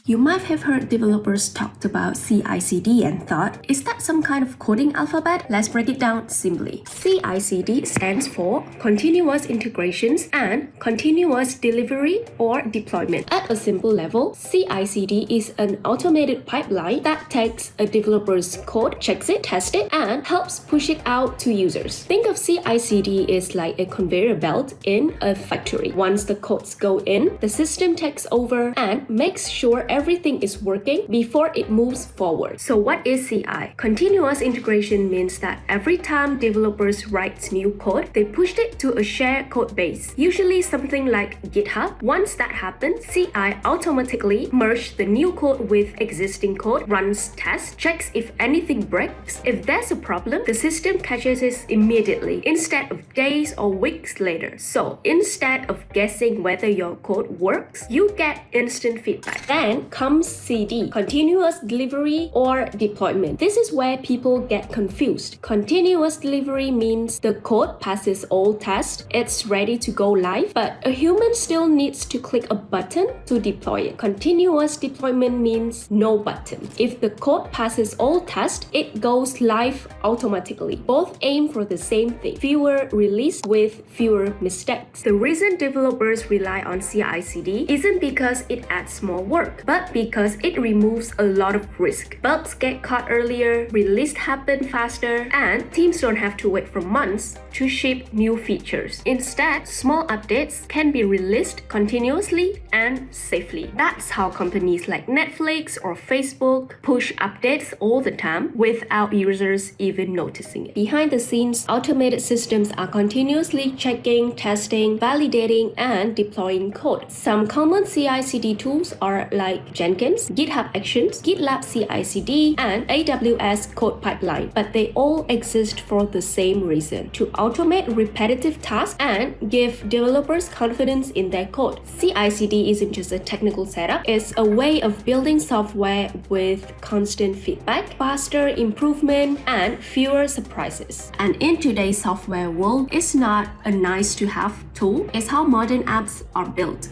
You might have heard developers talked about CI/CD and thought, is that some kind of coding alphabet? Let's break it down simply. CI/CD stands for Continuous Integrations and Continuous Delivery or Deployment. At a simple level, CI/CD is an automated pipeline that takes a developer's code, checks it, tests it, and helps push it out to users. Think of CI/CD as like a conveyor belt in a factory. Once the codes go in, the system takes over and makes sure everything is working before it moves forward. So what is CI? Continuous integration means that every time developers write new code, they push it to a shared code base, usually something like GitHub. Once that happens, CI automatically merges the new code with existing code, runs tests, checks if anything breaks. If there's a problem, the system catches it immediately instead of days or weeks later. So instead of guessing whether your code works, you get instant feedback. Then comes CD, Continuous Delivery or Deployment. This is where people get confused. Continuous delivery means the code passes all tests, it's ready to go live, but a human still needs to click a button to deploy it. Continuous deployment means no button. If the code passes all tests, it goes live automatically. Both aim for the same thing, fewer release with fewer mistakes. The reason developers rely on CI/CD isn't because it adds more work, but because it removes a lot of risk. Bugs get caught earlier, release happen faster, and teams don't have to wait for months to ship new features. Instead, small updates can be released continuously and safely. That's how companies like Netflix or Facebook push updates all the time without users even noticing it. Behind the scenes, automated systems are continuously checking, testing, validating, and deploying code. Some common CI/CD tools are like Jenkins, GitHub Actions, GitLab CI/CD, and AWS Code Pipeline, but they all exist for the same reason: to automate repetitive tasks and give developers confidence in their code. CI/CD isn't just a technical setup, it's a way of building software with constant feedback, faster improvement, and fewer surprises. And in today's software world, it's not a nice to have tool, it's how modern apps are built.